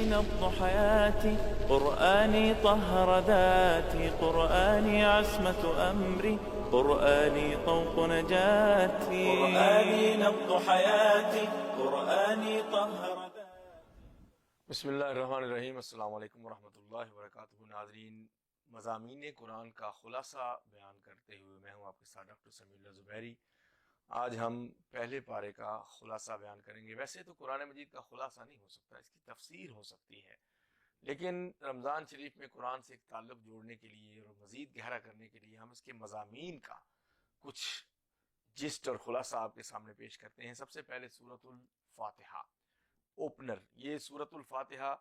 نبض حياتي، قرآني طهر ذاتي، قرآني عصمة أمري، قرآني طوق نجاتي، قرآني نبض حياتي، قرآني طهر ذاتي۔ بسم اللہ الرحمن الرحیم۔ السلام علیکم ورحمۃ اللہ وبرکاتہ۔ ناظرین، مضامین قرآن کا خلاصہ بیان کرتے ہوئے میں ہوں آپ کے ساتھ ڈاکٹر سمیع اللہ زبیری۔ آج ہم پہلے پارے کا خلاصہ بیان کریں گے۔ ویسے تو قرآن مجید کا خلاصہ نہیں ہو سکتا، اس کی تفسیر ہو سکتی ہے، لیکن رمضان شریف میں قرآن سے ایک تعلق جوڑنے کے لیے اور مزید گہرا کرنے کے لیے ہم اس کے مضامین کا کچھ جسٹ اور خلاصہ آپ کے سامنے پیش کرتے ہیں۔ سب سے پہلے سورۃ الفاتحہ اوپنر، یہ سورۃ الفاتحہ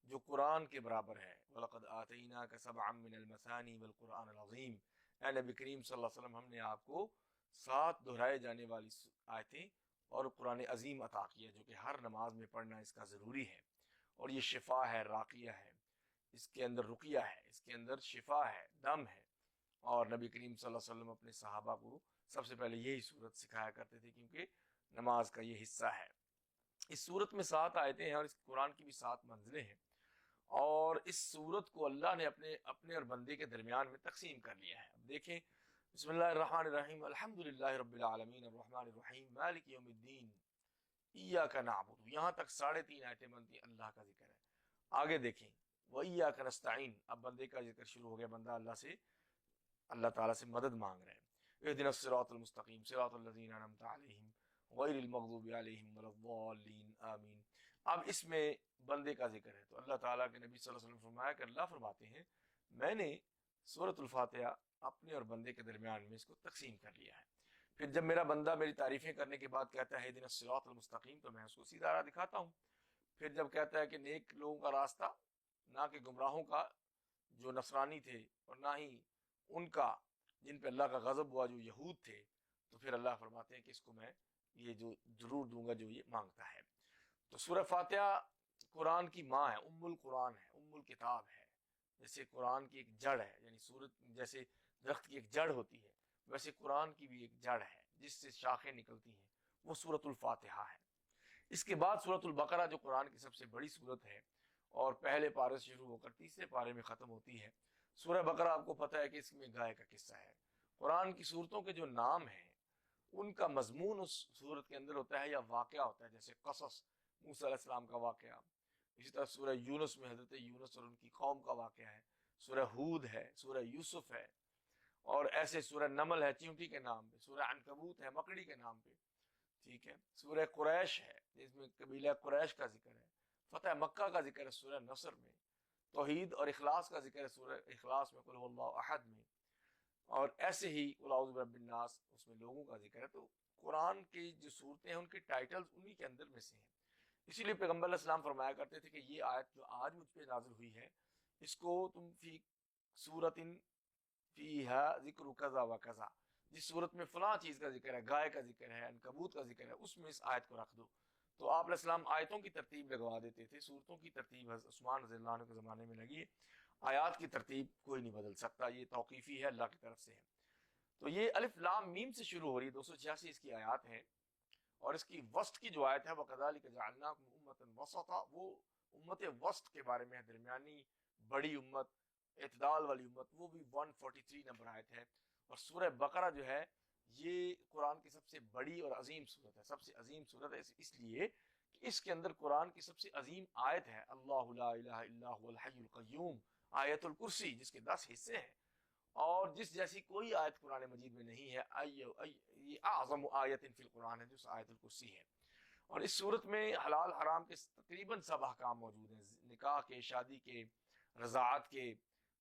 جو قرآن کے برابر ہے، وَلَقَدْ آتَيْنَاكَ سَبْعًا مِّنَ الْمَثَانِي وَالْقُرْآنِ الْعَظِيمِ، اے نبی کریم صلی اللہ علیہ وسلم، ہم نے آپ کو 7 دہرائے جانے والی آیتیں اور قرآن عظیم عطا کیا، جو کہ ہر نماز میں پڑھنا اس کا ضروری ہے، اور یہ شفا ہے، راقیہ ہے، اس کے اندر رقیہ ہے، اس کے اندر شفا ہے، دم ہے۔ اور نبی کریم صلی اللہ علیہ وسلم اپنے صحابہ کو سب سے پہلے یہی صورت سکھایا کرتے تھے، کیونکہ نماز کا یہ حصہ ہے۔ اس صورت میں 7 آیتیں ہیں اور اس قرآن کی بھی 7 منزلیں ہیں، اور اس صورت کو اللہ نے اپنے اور بندے کے درمیان میں تقسیم کر لیا ہے۔ اب دیکھیں، بسم اللہ الرحمن الرحیم، الحمدللہ رب العالمین الرحمن الرحیم مالک یوم الدین ایاک نعبد، یہاں تک 3.5 آیتیں بنتی ہیں، اللہ کا ذکر ہے۔ آگے دیکھیں، وایاک نستعین، اب بندے کا ذکر شروع ہو گیا، بندہ اللہ تعالیٰ سے مدد مانگ رہے ہیں۔ اہدنا الصراط المستقیم صراط الذین انعمت علیہم غیر المغضوب علیہم ولا الضالین آمین۔ اب اس میں بندے کا ذکر ہے، تو اللہ تعالیٰ کے نبی صلی اللہ علیہ وسلم فرمایا کہ اللہ فرماتے ہیں میں نے سورۃ الفاتحہ اپنے اور بندے کے درمیان میں اس کو تقسیم کر لیا ہے۔ پھر جب میرا بندہ میری تعریفیں کرنے کے بعد کہتا ہے اہدنا الصراط المستقیم، تو میں اس کو سیدھا راہ دکھاتا ہوں۔ پھر جب کہتا ہے کہ نیک لوگوں کا راستہ، نہ کہ گمراہوں کا جو نصرانی تھے، اور نہ ہی ان کا جن پہ اللہ کا غضب ہوا جو یہود تھے، تو پھر اللہ فرماتے ہیں کہ اس کو میں یہ جو ضرور دوں گا جو یہ مانگتا ہے۔ تو سورہ فاتحہ قرآن کی ماں ہے، ام القرآن ہے، ام الکتاب ہے۔ جیسے قرآن کی ایک جڑ ہے، یعنی سورت جیسے درخت کی ایک جڑ ہوتی ہے، ویسے قرآن کی بھی ایک جڑ ہے جس سے شاخیں نکلتی ہیں، وہ سورۃ الفاتحہ ہے۔ اس کے بعد سورۃ البقرہ جو قرآن کی سب سے بڑی سورت ہے، اور پہلے پارے سے شروع ہو کر تیسرے پارے میں ختم ہوتی ہے۔ سورہ بقرہ آپ کو پتہ ہے کہ اس میں گائے کا قصہ ہے۔ قرآن کی سورتوں کے جو نام ہیں ان کا مضمون اس سورت کے اندر ہوتا ہے یا واقعہ ہوتا ہے، جیسے قصص موسیٰ علیہ السلام کا واقعہ، اسی طرح سورہ یونس میں حضرت یونس اور ان کی قوم کا واقعہ ہے، سورہ ہود ہے، سورہ یوسف ہے، اور ایسے سورہ نمل ہے چیونٹی کے نام پہ، سورہ عنکبوت ہے مکڑی کے نام پہ، ٹھیک ہے، سورہ قریش ہے جس میں قبیلہ قریش کا ذکر ہے، فتح مکہ کا ذکر ہے سورہ نصر میں، توحید اور اخلاص کا ذکر ہے سورہ اخلاص میں، قل هو اللہ احد میں، اور ایسے ہی قل اعوذ برب الناس اس میں لوگوں کا ذکر ہے۔ تو قرآن کی جو صورتیں ہیں ان کے ٹائٹلز انہی کے اندر میں سے ہیں۔ اسی لیے پیغمبر علیہ السلام فرمایا کرتے تھے کہ یہ آیت جو آج مجھ پہ نازل ہوئی ہے، اس کو تم فی سورۃ فیہا ذکر کذا و کذا، جس صورت میں فلاں چیز کا ذکر ہے، گائے کا ذکر ہے، عنکبوت کا ذکر ہے، اس میں اس آیت کو رکھ دو۔ تو آپ علیہ السلام آیتوں کی ترتیب لگوا دیتے تھے، صورتوں کی ترتیب عثمان رضی اللہ عنہ کے زمانے میں لگی ہے، آیات کی ترتیب کوئی نہیں بدل سکتا، یہ توقیفی ہے، اللہ کی طرف سے ہے۔ تو یہ الف لام میم سے شروع ہو رہی ہے، 286 اس کی آیات ہیں، اور اس کی وسط کی جو آیت ہے وَكَذَلِكَ جَعَلْنَاكُمْ أُمَّةً وَسَطًا، وہ امت وسط کے بارے میں ہے، درمیانی بڑی امت، اعتدال والی امت، وہ بھی 143 نمبر آیت ہے۔ اور سورہ بقرہ جو ہے یہ قرآن کی سب سے بڑی اور عظیم سورت ہے، سب سے عظیم سورت ہے، اس لیے کہ اس کے اندر قرآن کی سب سے عظیم آیت ہے اللہ لا الہ الا هو الحی القیوم، آیت الکرسی، جس کے 10 حصے ہیں، اور جس جیسی کوئی آیت قرآن مجید میں نہیں ہے، یہ اعظم آیت فی القرآن ہے جو آیت الکرسی ہے۔ اور اس صورت میں حلال حرام کے تقریباً سب احکام موجود ہیں، نکاح کے، شادی کے، رضاعت کے،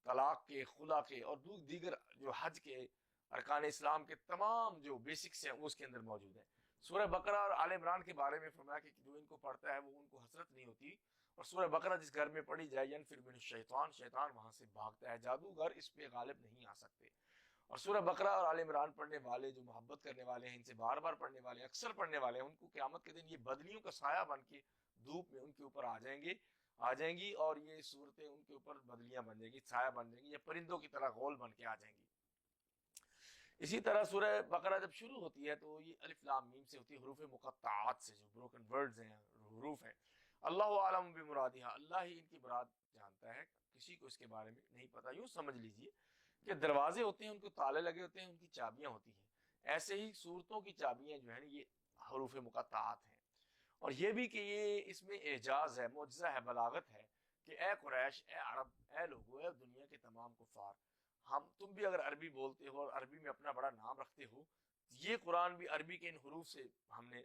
طلاق کے، خلا کے، اور دیگر جو حج کے، ارکان اسلام کے تمام جو بیسکس ہیں وہ اس کے اندر موجود ہیں۔ سورہ بقرہ اور آل عمران کے بارے میں فرمایا کہ جو ان کو پڑھتا ہے وہ ان کو حسرت نہیں ہوتی، اور سورہ بقرہ جس گھر میں پڑھی جائے ینفر من الشیطان، شیطان وہاں سے بھاگتا ہے، جادوگر اس پہ غالب نہیں آ سکتے۔ اور سورہ بقرہ اور آل عمران پڑھنے والے جو محبت کرنے والے ہیں، ان سے بار بار پڑھنے والے، اکثر پڑھنے والے ہیں، ان کو قیامت کے دن یہ بدلیوں کا سایہ بن کے دھوپ میں ان کے اوپر آ جائیں گی، اور یہ صورتیں ان کے اوپر بدلیاں بن جائیں گی، سایہ بن جائیں گی، یا پرندوں کی طرح غول بن کے آ جائیں گی۔ اسی طرح سورہ بقرہ جب شروع ہوتی ہے تو یہ الف لام میم سے ہوتی ہے، حروف مقطعات سے، جو بروکن ورڈز ہیں، حروف ہیں، اللہ عالم بمرادہا، اللہ ہی ان کی مراد جانتا ہے، کسی کو اس کے بارے میں نہیں پتا۔ یوں سمجھ لیجئے کہ دروازے ہوتے ہیں ان کو تالے لگے ہوتے ہیں، ان کی چابیاں ہوتی ہیں، ایسے ہی صورتوں کی چابیاں جو ہیں یہ حروف مقطعات ہیں۔ اور یہ بھی کہ یہ اس میں اعجاز ہے، معجزہ ہے، بلاغت ہے کہ اے قریش، اے عرب، اے لوگو، اے دنیا کے تمام کفار، تم بھی اگر عربی بولتے ہو اور عربی میں اپنا بڑا نام رکھتے ہو، یہ قرآن بھی عربی کے ان حروف سے ہم نے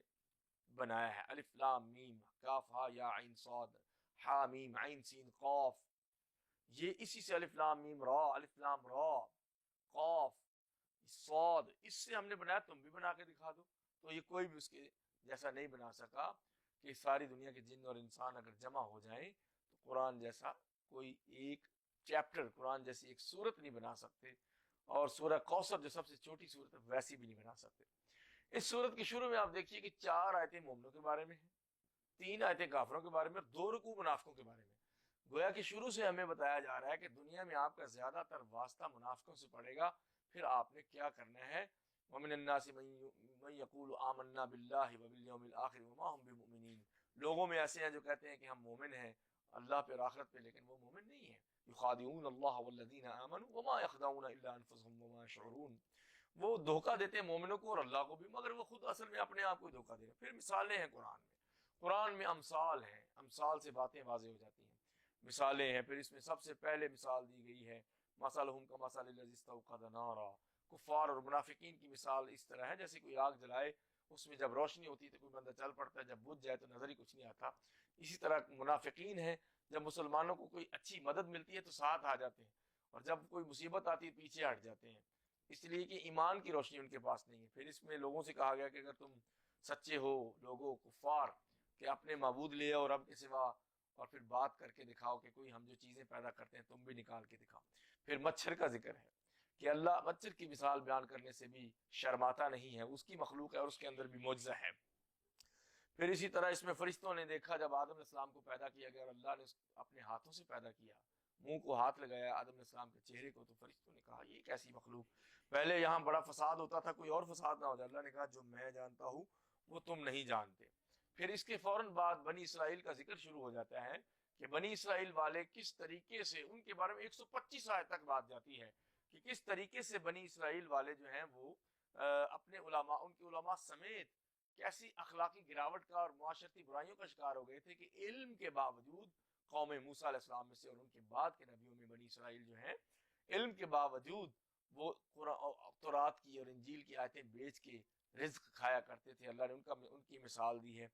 بنایا ہے، الف لام میم کاف ہا یا عین صاد ہا میم عین سین قاف، یہ اسی سے الف لام میم را، الف لام را قاف صاد، اس سے ہم نے بنایا، تم بھی بنا کے دکھا دو۔ تو یہ کوئی بھی اس کے جیسا نہیں بنا سکا کہ ساری دنیا کے جن اور انسان اگر جمع ہو جائیں تو قرآن جیسا کوئی ایک چیپٹر، قرآن جیسی ایک سورت نہیں بنا سکتے، اور سورہ کوثر جو سب سے چھوٹی سورت ہے ویسی بھی نہیں بنا سکتے۔ اس سورت کے شروع میں آپ دیکھیے کہ 4 آیتیں مومنوں کے بارے میں ہیں، 3 آیتیں کافروں کے بارے میں، اور 2 رکوع منافقوں کے بارے میں۔ گویا کہ شروع سے ہمیں بتایا جا رہا ہے کہ دنیا میں آپ کا زیادہ تر واسطہ منافقوں سے پڑے گا، پھر آپ نے کیا کرنا ہے۔ وَمِنَ النَّاسِ مَن يَقُولُ آمَنَّا بِاللَّهِ وَبِالْيَوْمِ الْآخِرِ وَمَا هُم بِمُؤْمِنِينَ، لوگوں میں ایسے ہیں جو کہتے ہیں کہ ہم مومن ہیں اللہ پہ اور آخرت پہ، لیکن وہ مومن نہیں ہیں۔ يُخَادِعُونَ اللَّهَ وَالَّذِينَ آمَنُوا وَمَا يَخْدَعُونَ إِلَّا أَنفُسَهُمْ وَمَا يَشْعُرُونَ، وہ دھوکہ دیتے ہیں مومنوں کو اور اللہ کو بھی، مگر وہ خود اصل میں اپنے آپ کو دھوکہ دے رہے ہیں۔ پھر مثالیں ہیں قرآن میں امثال ہیں، امثال سے باتیں واضح ہو جاتی ہیں، مثالیں ہیں۔ پھر اس میں سب سے پہلے مثال دی گئی ہے مثلہم کمثل الذی استوقد نارا، کفار اور منافقین کی مثال اس طرح ہے جیسے کوئی آگ جلائے، اس میں جب روشنی ہوتی ہے تو کوئی بندہ چل پڑتا ہے، جب بجھ جائے تو نظر ہی کچھ نہیں آتا۔ اسی طرح منافقین ہیں، جب مسلمانوں کو کوئی اچھی مدد ملتی ہے تو ساتھ آ جاتے ہیں، اور جب کوئی مصیبت آتی ہے پیچھے ہٹ جاتے ہیں، اس لیے کہ ایمان کی روشنی ان کے پاس نہیں ہے۔ پھر اس میں لوگوں سے کہا گیا کہ اگر تم سچے ہو، لوگوں کفار، کہ اپنے معبود لے آؤ رب کے سوا، اور پھر بات کر کے دکھاؤ کہ کوئی ہم جو چیزیں پیدا کرتے ہیں تم بھی نکال کے دکھاؤ۔ پھر مچھر کا ذکر ہے کہ اللہ مچھر کی مثال بیان کرنے سے بھی شرماتا نہیں ہے، اس کی مخلوق ہے اور اس کے اندر بھی معجزہ ہے۔ پھر اسی طرح اس میں فرشتوں نے دیکھا جب آدم علیہ السلام کو پیدا کیا گیا اور اللہ نے اپنے ہاتھوں سے پیدا کیا، منہ کو ہاتھ لگایا آدم علیہ السلام کے چہرے کو، تو فرشتوں نے کہا یہ کیسی مخلوق، پہلے یہاں بڑا فساد ہوتا تھا، کوئی اور فساد نہ ہو جائے۔ اللہ نے کہا جو میں جانتا ہوں وہ تم نہیں جانتے۔ پھر اس کے فوراً بعد بنی اسرائیل کا ذکر شروع ہو جاتا ہے کہ بنی اسرائیل والے کس طریقے سے، ان کے بارے میں 125 آیت تک بات جاتی ہے کہ کس طریقے سے بنی اسرائیل والے جو ہیں وہ اپنے علماء، ان کے علماء سمیت کیسی اخلاقی گراوٹ کا اور معاشرتی برائیوں کا شکار ہو گئے تھے کہ علم کے باوجود قوم موسیٰ علیہ السلام میں سے اور ان کے بعد کے نبیوں میں بنی اسرائیل جو ہیں، علم کے باوجود وہ تورات کی اور انجیل کی آیتیں بیچ کے رزق کھایا کرتے تھے۔ اللہ نے ان کی مثال دی ہے۔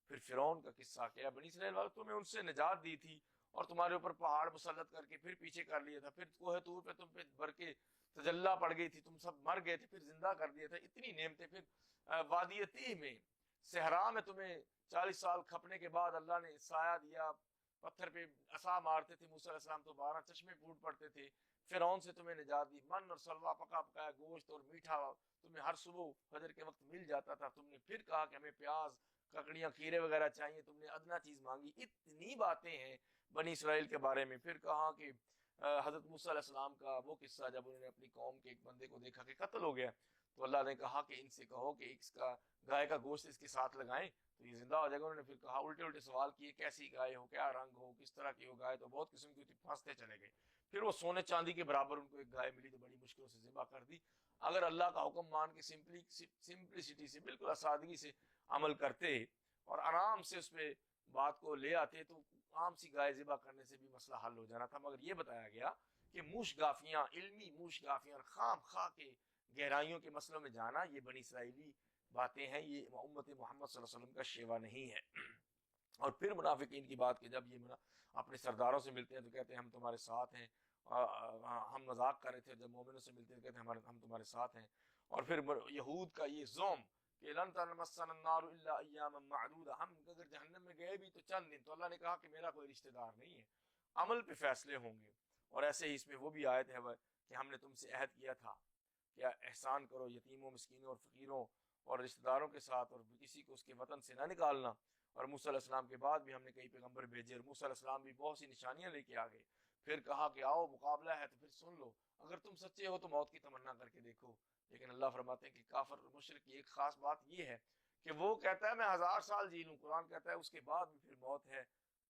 پھر فرعون کا قصہ کیا، بنی اسرائیل والوں تمہیں ان سے نجات دی تھی اور تمہارے اوپر پہاڑ مسلط کر کے پھر پیچھے کر لیا تھا، پھر کوہ طور پہ تم پہ بھر کے تجلی پڑ گئی تھی، تم سب مر گئے تھے، پھر زندہ کر دیا تھا، اتنی نعمتیں۔ پھر وادی تیہ میں، صحرا میں تمہیں 40 سال کھپنے کے بعد اللہ نے سایہ دیا، پتھر پہ عصا مارتے تھے موسیٰ علیہ السلام تو 12 چشمے پھوٹ پڑتے تھے۔ فرعون سے تمہیں نجات دی، من اور سلوا، پکا پکایا گوشت اور میٹھا تمہیں ہر صبح فجر کے وقت مل جاتا تھا۔ تم نے پھر کہا کہ ہمیں پیاز، ککڑیاں، کھیرے وغیرہ چاہیے، تم نے ادنا چیز مانگی۔ اتنی باتیں ہیں بنی اسرائیل کے بارے میں۔ پھر کہا کہ حضرت موسیٰ علیہ السلام کا وہ قصہ جب انہوں نے اپنی قوم کے ایک بندے کو دیکھا کہ قتل ہو گیا، تو اللہ نے کہا کہ ان سے کہو کہ اس کا گائے کا گوشت اس کے ساتھ لگائیں تو یہ زندہ ہو جائے گا۔ انہوں نے پھر کہا، الٹے الٹے سوال کیے، کیسی گائے ہو، کیا رنگ ہو، کس طرح کی ہو گائے، تو بہت قسم کی تھی، پھنستے چلے گئے۔ پھر وہ سونے چاندی کے برابر ان کو ایک گائے ملی تو بڑی مشکلوں سے ذبح کر دی۔ اگر اللہ کا حکم مان کے سمپلسٹی سے، بالکل سادگی سے عمل کرتے اور آرام سے اس پہ بات کو لے آتے تو عام سی گائے ذبح کرنے سے بھی مسئلہ حل ہو جانا تھا، مگر یہ بتایا گیا کہ موش گافیاں، علمی موش گافیاں اور خام خواہ کے گہرائیوں کے مسئلوں میں جانا، یہ بنی اسرائیلی باتیں ہیں، یہ امت محمد صلی اللہ علیہ وسلم کا شیوا نہیں ہے۔ اور پھر منافقین کی بات کہ جب یہ اپنے سرداروں سے ملتے ہیں تو کہتے ہیں ہم تمہارے ساتھ ہیں، ہم مذاق کر رہے تھے، جب مومنوں سے ملتے ہیں تو کہتے ہیں ہم تمہارے ساتھ ہیں۔ اور پھر یہود کا یہ زوم کہ لن تمسنا النار الا ایاما معدودہ، ہم اگر جہنم میں گئے بھی تو چند دن، تو اللہ نے کہا کہ میرا کوئی رشتہ دار نہیں ہے، عمل پہ فیصلے ہوں گے۔ اور ایسے ہی اس میں وہ بھی آیت ہے کہ ہم نے تم سے عہد کیا تھا کہ احسان کرو یتیموں، مسکینوں اور فقیروں اور رشتہ داروں کے ساتھ، اور کسی کو اس کے وطن سے نہ نکالنا۔ اور موسیٰ علیہ السلام کے بعد بھی ہم نے کئی پیغمبر بھیجے اور موسیٰ علیہ السلام بھی بہت سی نشانیاں لے کے آ گئے۔ پھر کہا کہ آؤ مقابلہ ہے تو پھر سن لو، اگر تم سچے ہو تو موت کی تمنا کر کے دیکھو۔ لیکن اللہ فرماتے ہیں کہ کافر اور مشرک کی ایک خاص بات یہ ہے کہ وہ کہتا ہے میں 1000 سال جی لوں، قرآن کہتا ہے اس کے بعد بھی پھر موت ہے،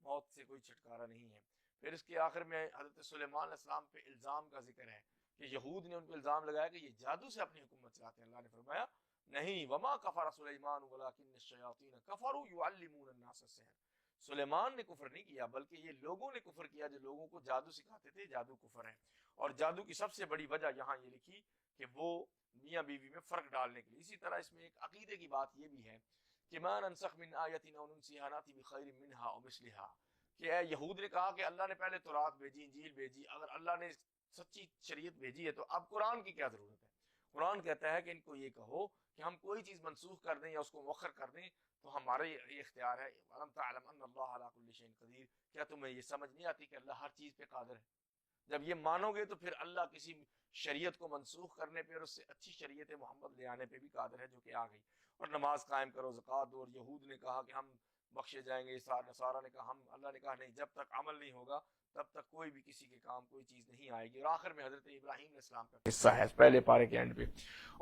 موت سے کوئی چھٹکارا نہیں ہے۔ پھر اس کے آخر میں حضرت سلیمان علیہ السلام پہ الزام کا ذکر ہے کہ یہود نے ان پہ الزام لگایا کہ یہ جادو سے اپنی حکومت چلاتے ہیں۔ اللہ نے فرمایا نہیں، وما کفر سلیمان ولکن الشیاطین کفروا یعلمون الناس السحر، سلیمان نے کفر نہیں کیا بلکہ یہ لوگوں نے کفر کیا جو لوگوں کو جادو سکھاتے تھے، جادو کفر ہے۔ اور جادو کی سب سے بڑی وجہ یہاں یہ لکھی کہ وہ میاں بیوی میں فرق ڈالنے کے لیے۔ اسی طرح اس میں ایک عقیدے کی بات یہ بھی ہے کہ ما ننسخ من آیۃ او ننسیھا نأتی بخیر منھا او مثلھا، کہ اے یہود نے کہا کہ اللہ نے پہلے تورات بھیجی، انجیل بھیجی، اگر اللہ نے سچی شریعت بھیجی ہے تو اب قرآن کی کیا ضرورت ہے؟ قرآن کہتا ہے کہ ان کو یہ کہو کہ ہم کوئی چیز منسوخ کر دیں یا اس کو مؤخر کر دیں تو ہمارے یہ اختیار ہے۔ وَلَمْ تَعْلَمْ أَنَّ اللَّهَ عَلَىٰ كُلِّ شَيْءٍ قَدِيرٌ، کیا تمہیں یہ سمجھ نہیں آتی کہ اللہ ہر چیز پہ قادر ہے؟ جب یہ مانو گے تو پھر اللہ کسی شریعت کو منسوخ کرنے پہ اور اس سے اچھی شریعت محمد لے آنے پہ بھی قادر ہے جو کہ آ گئی۔ اور نماز قائم کرو، زکوٰۃ دو، اور یہود نے کہا کہ ہم بخشے جائیں گے، نصارہ نے کہا ہم، اللہ نے کہا نہیں، جب تک عمل نہیں ہوگا تب تک کوئی بھی کسی کے کام کوئی چیز نہیں آئے گی۔ اور آخر میں حضرت ابراہیم علیہ السلام کا قصہ ہے پہلے پارے کے اینڈ پہ،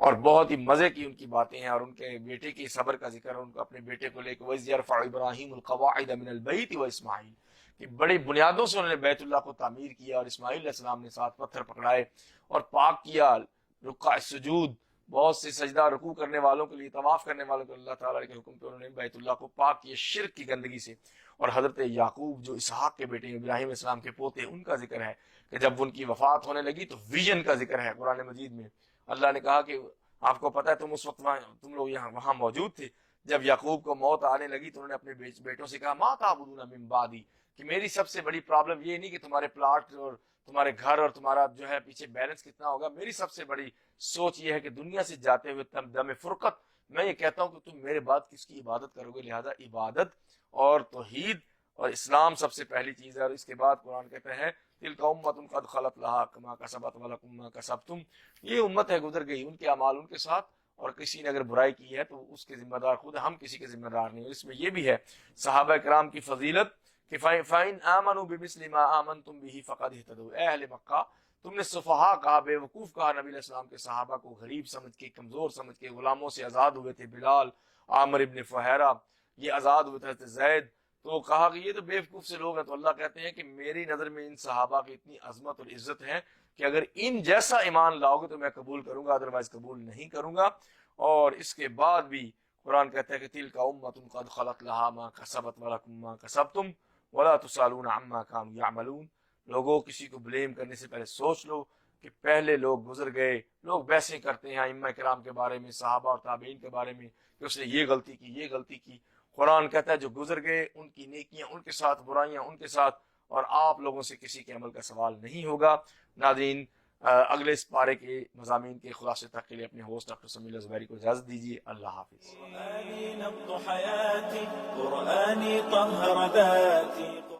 اور بہت ہی مزے کی ان کی باتیں ہیں، اور ان کے بیٹے کی صبر کا ذکر ہے، ان کو اپنے بیٹے کو لے کے وَإِذْ يَرْفَعُ إِبْرَاهِيمُ الْقَوَاعِدَ مِنَ الْبَيْتِ وَإِسْمَاعِيلُ، کہ بڑی بنیادوں سے انہوں نے بیت اللہ کو تعمیر کیا، اور اسماعیل علیہ السلام نے 7 پتھر پکڑائے اور پاک کیا، رکوع سجود، بہت سے سجدہ رکوع کرنے والوں کے لیے، طواف کرنے والوں کو اللہ تعالیٰ کے حکم پہ انہوں نے بیت اللہ کو پاک کیا شرک کی گندگی سے۔ اور حضرت یعقوب جو اسحاق کے بیٹے ابراہیم علیہ السلام کے پوتے، ان کا ذکر ہے کہ جب ان کی وفات ہونے لگی تو ویژن کا ذکر ہے قرآن مجید میں۔ اللہ نے کہا کہ آپ کو پتہ ہے تم اس وقت تم لوگ وہاں موجود تھے جب یعقوب کو موت آنے لگی تو انہوں نے اپنے بیٹوں سے کہا ما تعبدون من بعدی، کہ میری سب سے بڑی پرابلم یہ نہیں کہ تمہارے پلاٹ اور تمہارے گھر اور تمہارا جو ہے پیچھے بیلنس کتنا ہوگا، میری سب سے بڑی سوچ یہ ہے کہ دنیا سے جاتے ہوئے دم فرقت میں یہ کہتا ہوں کہ تم میرے بعد کس کی عبادت کرو گے، لہذا عبادت اور توحید اور اسلام سب سے پہلی چیز ہے۔ اور اس کے بعد قرآن کہتا ہے تلک امۃ قد خلت لها ما کسبت ولکم ما کسبتم، یہ امت ہے گزر گئی، ان کے اعمال ان کے ساتھ، اور کسی نے اگر برائی کی ہے تو اس کے ذمہ دار خود، ہم کسی کے ذمہ دار نہیں۔ اور اس میں یہ بھی ہے صحابہ کرام کی فضیلت کہ فَإِنْ آمَنُوا بِمِثْلِ مَا آمَنْتُمْ بِهِ فَقَدْ اهْتَدَوْا، اے اہل مکہ تم نے صفحاء کہا، بے وقوف کہا نبی علیہ السلام کے صحابہ کو، غریب سمجھ کے، کمزور سمجھ کے، غلاموں سے آزاد ہوئے تھے بلال، عامر ابن فہیرہ، یہ آزاد ہوئے تھے زید، تو کہا کہ یہ تو بے وقوف سے لوگ ہیں۔ تو اللہ کہتے ہیں کہ میری نظر میں ان صحابہ کی اتنی عظمت اور عزت ہے کہ اگر ان جیسا ایمان لاؤ گے تو میں قبول کروں گا، ادروائز قبول نہیں کروں گا۔ اور اس کے بعد بھی قرآن کہتا ہے کہ تلک امۃ قد خلت لها ما کسبت ولکم ما کسبتم ولا تسألون عما كانوا يعملون، لوگوں کسی کو بلیم کرنے سے پہلے سوچ لو کہ پہلے لوگ گزر گئے، لوگ بحثیں کرتے ہیں ائمہ کرام کے بارے میں، صحابہ اور تابعین کے بارے میں کہ اس نے یہ غلطی کی، یہ غلطی کی۔ قرآن کہتا ہے جو گزر گئے ان کی نیکیاں ان کے ساتھ، برائیاں ان کے ساتھ، اور آپ لوگوں سے کسی کے عمل کا سوال نہیں ہوگا۔ ناظرین، اگلے اس پارے کے مضامین کے خلاصے تک کے لیے اپنے ہوسٹ ڈاکٹر سمیع اللہ زبیری کو اجازت دیجیے۔ اللہ حافظ۔ قرآني نبض حياتي، قرآني طهر ذاتي،